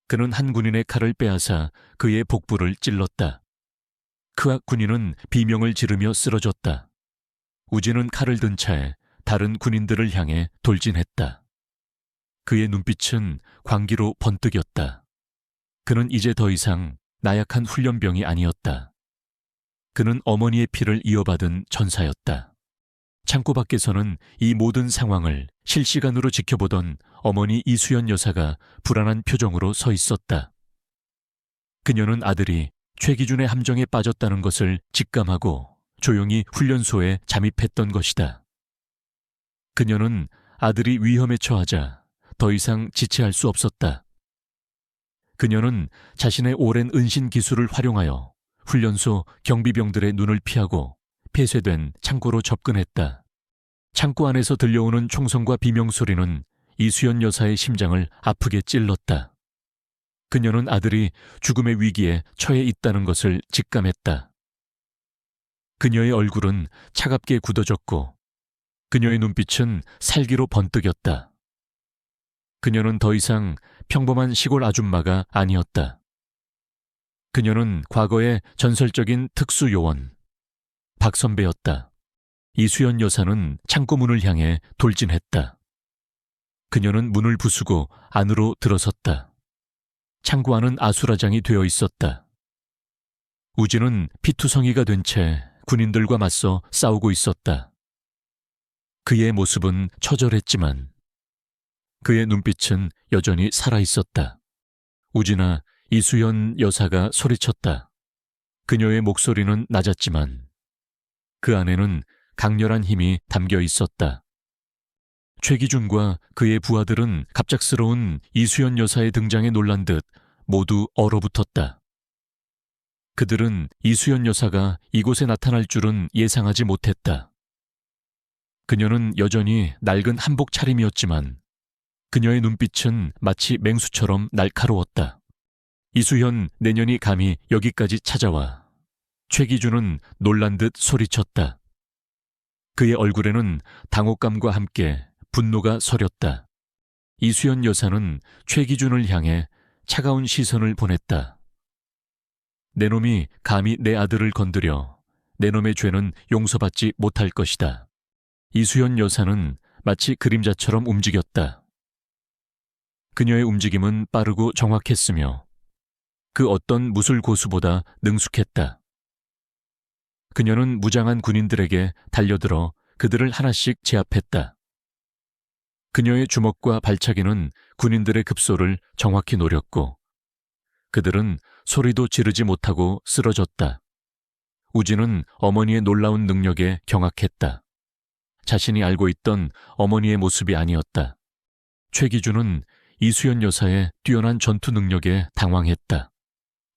그는 한 군인의 칼을 빼앗아 그의 복부를 찔렀다. 크악 군인은 비명을 지르며 쓰러졌다. 우진은 칼을 든 차에 다른 군인들을 향해 돌진했다. 그의 눈빛은 광기로 번뜩였다. 그는 이제 더 이상 나약한 훈련병이 아니었다. 그는 어머니의 피를 이어받은 전사였다. 창고 밖에서는 이 모든 상황을 실시간으로 지켜보던 어머니 이수연 여사가 불안한 표정으로 서 있었다. 그녀는 아들이 최기준의 함정에 빠졌다는 것을 직감하고 조용히 훈련소에 잠입했던 것이다. 그녀는 아들이 위험에 처하자 더 이상 지체할 수 없었다. 그녀는 자신의 오랜 은신 기술을 활용하여 훈련소 경비병들의 눈을 피하고 폐쇄된 창고로 접근했다. 창고 안에서 들려오는 총성과 비명소리는 이수연 여사의 심장을 아프게 찔렀다. 그녀는 아들이 죽음의 위기에 처해 있다는 것을 직감했다. 그녀의 얼굴은 차갑게 굳어졌고 그녀의 눈빛은 살기로 번뜩였다. 그녀는 더 이상 평범한 시골 아줌마가 아니었다. 그녀는 과거의 전설적인 특수요원 박선배였다. 이수연 여사는 창고 문을 향해 돌진했다. 그녀는 문을 부수고 안으로 들어섰다. 창고 안은 아수라장이 되어 있었다. 우진은 피투성이가 된 채 군인들과 맞서 싸우고 있었다. 그의 모습은 처절했지만 그의 눈빛은 여전히 살아있었다. 우진아, 이수연 여사가 소리쳤다. 그녀의 목소리는 낮았지만 그 안에는 강렬한 힘이 담겨 있었다. 최기준과 그의 부하들은 갑작스러운 이수연 여사의 등장에 놀란 듯 모두 얼어붙었다. 그들은 이수연 여사가 이곳에 나타날 줄은 예상하지 못했다. 그녀는 여전히 낡은 한복 차림이었지만 그녀의 눈빛은 마치 맹수처럼 날카로웠다. 이수연 내년이 감히 여기까지 찾아와. 최기준은 놀란 듯 소리쳤다. 그의 얼굴에는 당혹감과 함께 분노가 서렸다. 이수연 여사는 최기준을 향해 차가운 시선을 보냈다. 내 놈이 감히 내 아들을 건드려 내 놈의 죄는 용서받지 못할 것이다. 이수연 여사는 마치 그림자처럼 움직였다. 그녀의 움직임은 빠르고 정확했으며 그 어떤 무술 고수보다 능숙했다. 그녀는 무장한 군인들에게 달려들어 그들을 하나씩 제압했다. 그녀의 주먹과 발차기는 군인들의 급소를 정확히 노렸고 그들은 소리도 지르지 못하고 쓰러졌다. 우진은 어머니의 놀라운 능력에 경악했다. 자신이 알고 있던 어머니의 모습이 아니었다. 최기준은 이수연 여사의 뛰어난 전투 능력에 당황했다.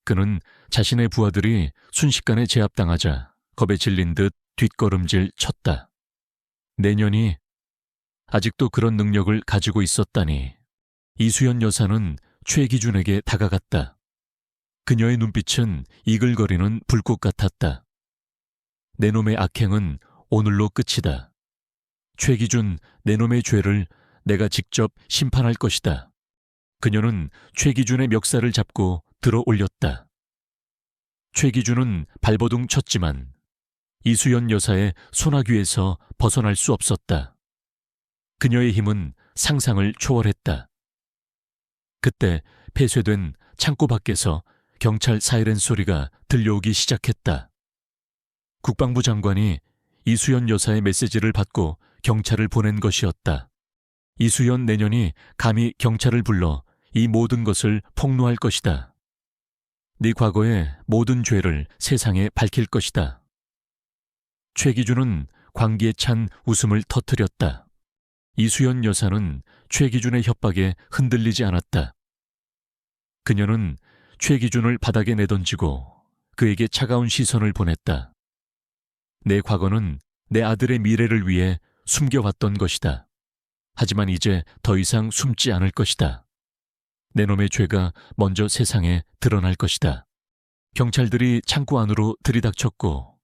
그는 자신의 부하들이 순식간에 제압당하자 겁에 질린 듯 뒷걸음질 쳤다. 내년이 아직도 그런 능력을 가지고 있었다니. 이수연 여사는 최기준에게 다가갔다. 그녀의 눈빛은 이글거리는 불꽃 같았다. 내 놈의 악행은 오늘로 끝이다. 최기준, 내 놈의 죄를 내가 직접 심판할 것이다. 그녀는 최기준의 멱살을 잡고 들어 올렸다. 최기준은 발버둥 쳤지만 이수연 여사의 소나귀에서 벗어날 수 없었다. 그녀의 힘은 상상을 초월했다. 그때 폐쇄된 창고 밖에서 경찰 사이렌 소리가 들려오기 시작했다. 국방부 장관이 이수연 여사의 메시지를 받고 경찰을 보낸 것이었다. 이수연 내년이 감히 경찰을 불러 이 모든 것을 폭로할 것이다. 네 과거의 모든 죄를 세상에 밝힐 것이다. 최기준은 광기에 찬 웃음을 터뜨렸다. 이수연 여사는 최기준의 협박에 흔들리지 않았다. 그녀는 최기준을 바닥에 내던지고 그에게 차가운 시선을 보냈다. 내 과거는 내 아들의 미래를 위해 숨겨왔던 것이다. 하지만 이제 더 이상 숨지 않을 것이다. 내 놈의 죄가 먼저 세상에 드러날 것이다. 경찰들이 창고 안으로 들이닥쳤고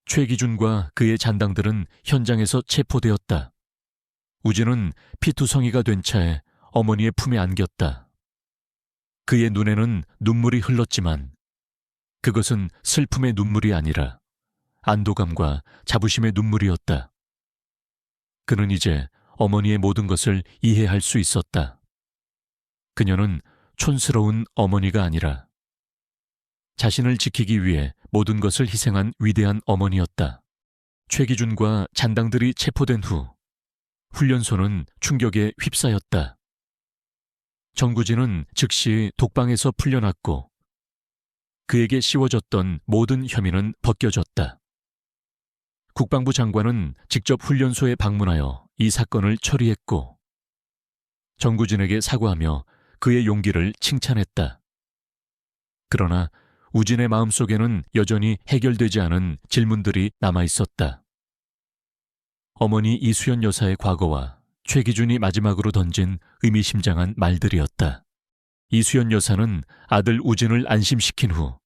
최기준과 그의 잔당들은 현장에서 체포되었다. 우진은 피투성이가 된 차에 어머니의 품에 안겼다. 그의 눈에는 눈물이 흘렀지만 그것은 슬픔의 눈물이 아니라 안도감과 자부심의 눈물이었다. 그는 이제 어머니의 모든 것을 이해할 수 있었다. 그녀는 촌스러운 어머니가 아니라 자신을 지키기 위해 모든 것을 희생한 위대한 어머니였다. 최기준과 잔당들이 체포된 후 훈련소는 충격에 휩싸였다. 정구진은 즉시 독방에서 풀려났고 그에게 씌워졌던 모든 혐의는 벗겨졌다. 국방부 장관은 직접 훈련소에 방문하여 이 사건을 처리했고 정구진에게 사과하며 그의 용기를 칭찬했다. 그러나 우진의 마음속에는 여전히 해결되지 않은 질문들이 남아있었다. 어머니 이수연 여사의 과거와 최기준이 마지막으로 던진 의미심장한 말들이었다. 이수연 여사는 아들 우진을 안심시킨 후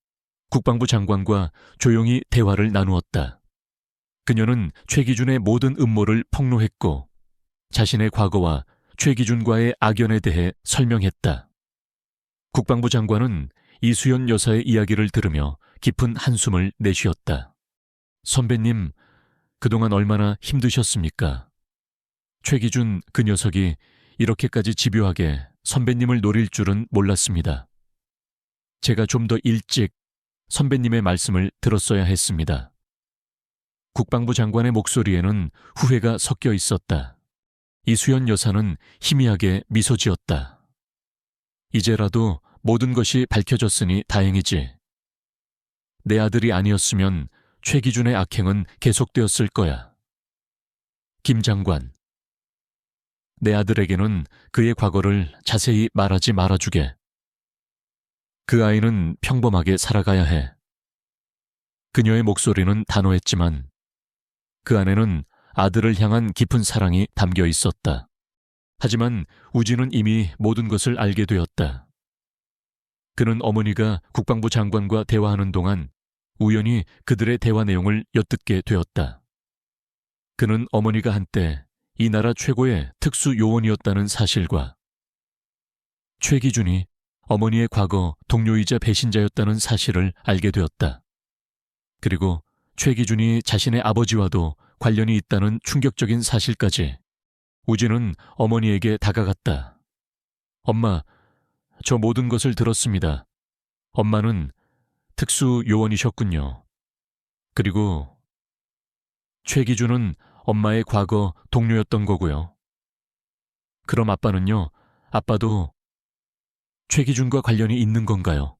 국방부 장관과 조용히 대화를 나누었다. 그녀는 최기준의 모든 음모를 폭로했고 자신의 과거와 최기준과의 악연에 대해 설명했다. 국방부 장관은 이수연 여사의 이야기를 들으며 깊은 한숨을 내쉬었다. 선배님, 그동안 얼마나 힘드셨습니까? 최기준 그 녀석이 이렇게까지 집요하게 선배님을 노릴 줄은 몰랐습니다. 제가 좀 더 일찍 선배님의 말씀을 들었어야 했습니다. 국방부 장관의 목소리에는 후회가 섞여 있었다. 이수연 여사는 희미하게 미소 지었다. 이제라도 모든 것이 밝혀졌으니 다행이지. 내 아들이 아니었으면 최기준의 악행은 계속되었을 거야. 김 장관, 내 아들에게는 그의 과거를 자세히 말하지 말아주게. 그 아이는 평범하게 살아가야 해. 그녀의 목소리는 단호했지만 그 안에는 아들을 향한 깊은 사랑이 담겨 있었다. 하지만 우진은 이미 모든 것을 알게 되었다. 그는 어머니가 국방부 장관과 대화하는 동안 우연히 그들의 대화 내용을 엿듣게 되었다. 그는 어머니가 한때 이 나라 최고의 특수 요원이었다는 사실과 최기준이 어머니의 과거 동료이자 배신자였다는 사실을 알게 되었다. 그리고 최기준이 자신의 아버지와도 관련이 있다는 충격적인 사실까지. 우진은 어머니에게 다가갔다. 엄마, 저 모든 것을 들었습니다. 엄마는 특수 요원이셨군요. 그리고 최기준은 엄마의 과거 동료였던 거고요. 그럼 아빠는요? 아빠도 최기준과 관련이 있는 건가요?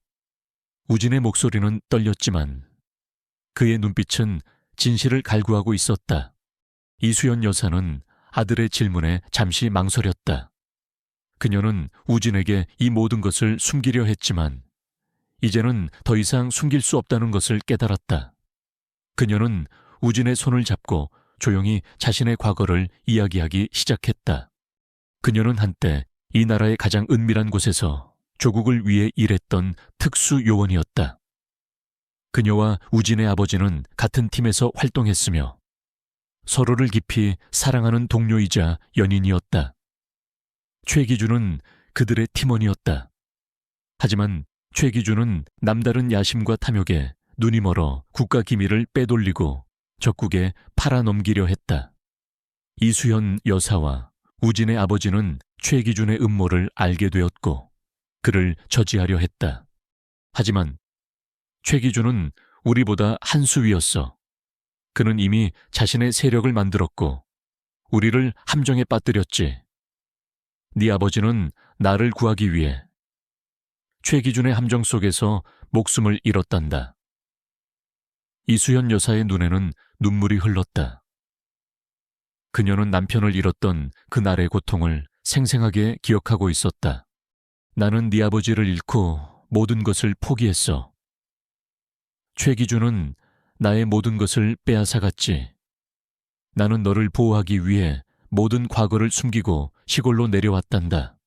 우진의 목소리는 떨렸지만 그의 눈빛은 진실을 갈구하고 있었다. 이수연 여사는 아들의 질문에 잠시 망설였다. 그녀는 우진에게 이 모든 것을 숨기려 했지만 이제는 더 이상 숨길 수 없다는 것을 깨달았다. 그녀는 우진의 손을 잡고 조용히 자신의 과거를 이야기하기 시작했다. 그녀는 한때 이 나라의 가장 은밀한 곳에서 조국을 위해 일했던 특수 요원이었다. 그녀와 우진의 아버지는 같은 팀에서 활동했으며 서로를 깊이 사랑하는 동료이자 연인이었다. 최기준은 그들의 팀원이었다. 하지만 최기준은 남다른 야심과 탐욕에 눈이 멀어 국가 기밀을 빼돌리고 적국에 팔아넘기려 했다. 이수연 여사와 우진의 아버지는 최기준의 음모를 알게 되었고 그를 저지하려 했다. 하지만 최기준은 우리보다 한 수 위였어. 그는 이미 자신의 세력을 만들었고 우리를 함정에 빠뜨렸지. 네 아버지는 나를 구하기 위해 최기준의 함정 속에서 목숨을 잃었단다. 이수연 여사의 눈에는 눈물이 흘렀다. 그녀는 남편을 잃었던 그날의 고통을 생생하게 기억하고 있었다. 나는 네 아버지를 잃고 모든 것을 포기했어. 최기준은 나의 모든 것을 빼앗아갔지. 나는 너를 보호하기 위해 모든 과거를 숨기고 시골로 내려왔단다.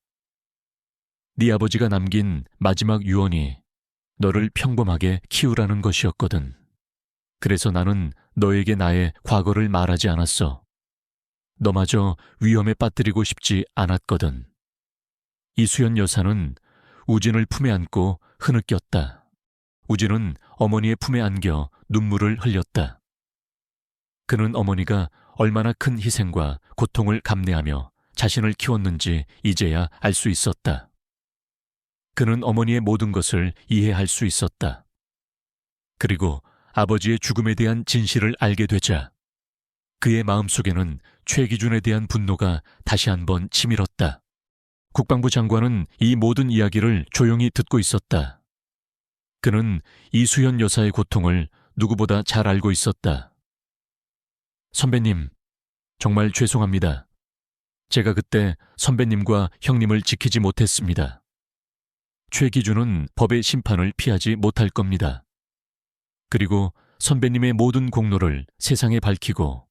네 아버지가 남긴 마지막 유언이 너를 평범하게 키우라는 것이었거든. 그래서 나는 너에게 나의 과거를 말하지 않았어. 너마저 위험에 빠뜨리고 싶지 않았거든. 이수연 여사는 우진을 품에 안고 흐느꼈다. 우진은 어머니의 품에 안겨 눈물을 흘렸다. 그는 어머니가 얼마나 큰 희생과 고통을 감내하며 자신을 키웠는지 이제야 알 수 있었다. 그는 어머니의 모든 것을 이해할 수 있었다. 그리고 아버지의 죽음에 대한 진실을 알게 되자 그의 마음속에는 최기준에 대한 분노가 다시 한번 치밀었다. 국방부 장관은 이 모든 이야기를 조용히 듣고 있었다. 그는 이수연 여사의 고통을 누구보다 잘 알고 있었다. 선배님, 정말 죄송합니다. 제가 그때 선배님과 형님을 지키지 못했습니다. 최기준은 법의 심판을 피하지 못할 겁니다. 그리고 선배님의 모든 공로를 세상에 밝히고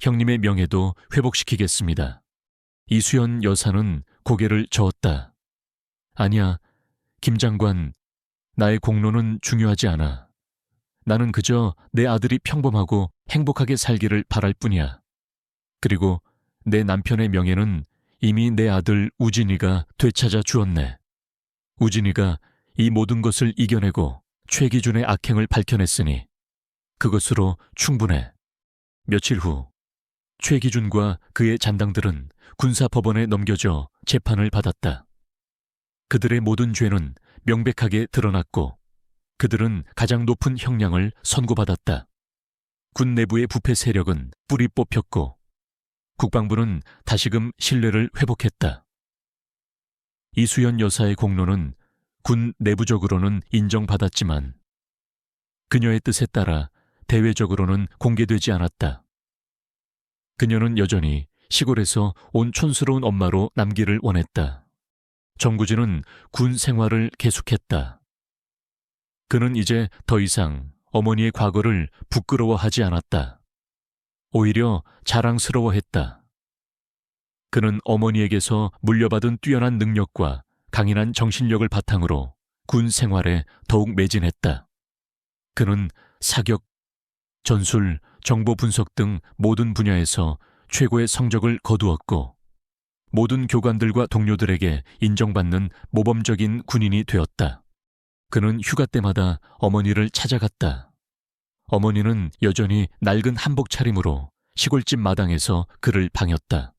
형님의 명예도 회복시키겠습니다. 이수연 여사는 고개를 저었다. 아니야, 김 장관, 나의 공로는 중요하지 않아. 나는 그저 내 아들이 평범하고 행복하게 살기를 바랄 뿐이야. 그리고 내 남편의 명예는 이미 내 아들 우진이가 되찾아 주었네. 우진이가 이 모든 것을 이겨내고 최기준의 악행을 밝혀냈으니 그것으로 충분해. 며칠 후 최기준과 그의 잔당들은 군사법원에 넘겨져 재판을 받았다. 그들의 모든 죄는 명백하게 드러났고 그들은 가장 높은 형량을 선고받았다. 군 내부의 부패 세력은 뿌리 뽑혔고 국방부는 다시금 신뢰를 회복했다. 이수연 여사의 공로는 군 내부적으로는 인정받았지만 그녀의 뜻에 따라 대외적으로는 공개되지 않았다. 그녀는 여전히 시골에서 온 촌스러운 엄마로 남기를 원했다. 정구진은 군 생활을 계속했다. 그는 이제 더 이상 어머니의 과거를 부끄러워하지 않았다. 오히려 자랑스러워했다. 그는 어머니에게서 물려받은 뛰어난 능력과 강인한 정신력을 바탕으로 군 생활에 더욱 매진했다. 그는 사격, 전술, 정보 분석 등 모든 분야에서 최고의 성적을 거두었고 모든 교관들과 동료들에게 인정받는 모범적인 군인이 되었다. 그는 휴가 때마다 어머니를 찾아갔다. 어머니는 여전히 낡은 한복 차림으로 시골집 마당에서 그를 방였다.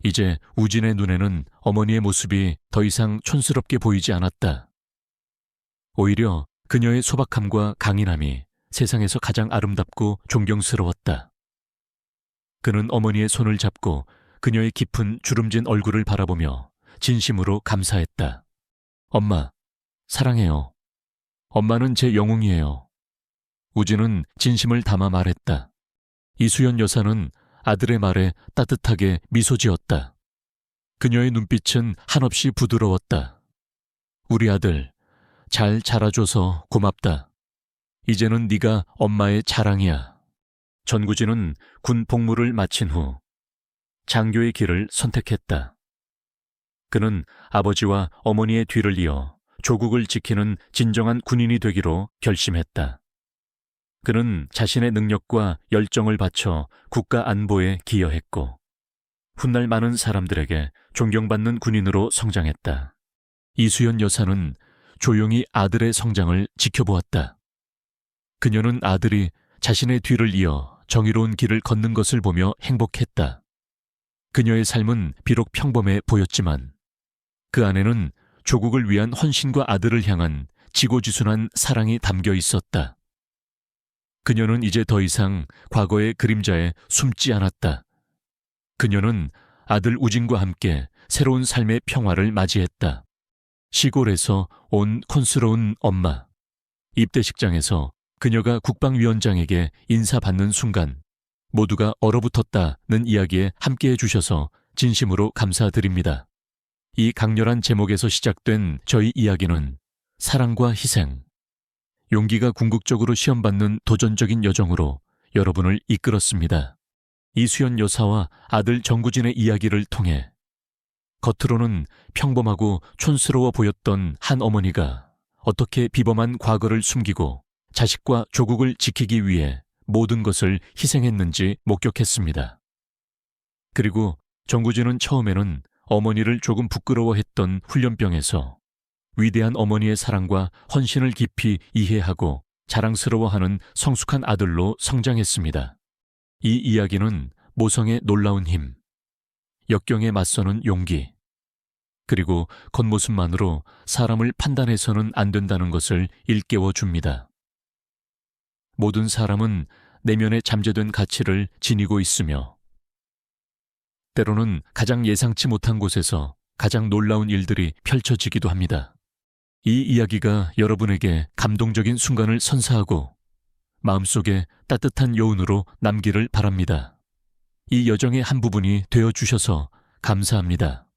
이제 우진의 눈에는 어머니의 모습이 더 이상 촌스럽게 보이지 않았다. 오히려 그녀의 소박함과 강인함이 세상에서 가장 아름답고 존경스러웠다. 그는 어머니의 손을 잡고 그녀의 깊은 주름진 얼굴을 바라보며 진심으로 감사했다. 엄마, 사랑해요. 엄마는 제 영웅이에요. 우진은 진심을 담아 말했다. 이수연 여사는 아들의 말에 따뜻하게 미소 지었다. 그녀의 눈빛은 한없이 부드러웠다. 우리 아들, 잘 자라줘서 고맙다. 이제는 네가 엄마의 자랑이야. 전구진은 군 복무를 마친 후 장교의 길을 선택했다. 그는 아버지와 어머니의 뒤를 이어 조국을 지키는 진정한 군인이 되기로 결심했다. 그는 자신의 능력과 열정을 바쳐 국가 안보에 기여했고 훗날 많은 사람들에게 존경받는 군인으로 성장했다. 이수연 여사는 조용히 아들의 성장을 지켜보았다. 그녀는 아들이 자신의 뒤를 이어 정의로운 길을 걷는 것을 보며 행복했다. 그녀의 삶은 비록 평범해 보였지만 그 안에는 조국을 위한 헌신과 아들을 향한 지고지순한 사랑이 담겨 있었다. 그녀는 이제 더 이상 과거의 그림자에 숨지 않았다. 그녀는 아들 우진과 함께 새로운 삶의 평화를 맞이했다. 시골에서 온 콘스러운 엄마. 입대식장에서 그녀가 국방위원장에게 인사받는 순간 모두가 얼어붙었다는 이야기에 함께해 주셔서 진심으로 감사드립니다. 이 강렬한 제목에서 시작된 저희 이야기는 사랑과 희생, 용기가 궁극적으로 시험받는 도전적인 여정으로 여러분을 이끌었습니다. 이수연 여사와 아들 정구진의 이야기를 통해 겉으로는 평범하고 촌스러워 보였던 한 어머니가 어떻게 비범한 과거를 숨기고 자식과 조국을 지키기 위해 모든 것을 희생했는지 목격했습니다. 그리고 정구진은 처음에는 어머니를 조금 부끄러워했던 훈련병에서 위대한 어머니의 사랑과 헌신을 깊이 이해하고 자랑스러워하는 성숙한 아들로 성장했습니다. 이 이야기는 모성의 놀라운 힘, 역경에 맞서는 용기, 그리고 겉모습만으로 사람을 판단해서는 안 된다는 것을 일깨워 줍니다. 모든 사람은 내면에 잠재된 가치를 지니고 있으며 때로는 가장 예상치 못한 곳에서 가장 놀라운 일들이 펼쳐지기도 합니다. 이 이야기가 여러분에게 감동적인 순간을 선사하고 마음속에 따뜻한 여운으로 남기를 바랍니다. 이 여정의 한 부분이 되어 주셔서 감사합니다.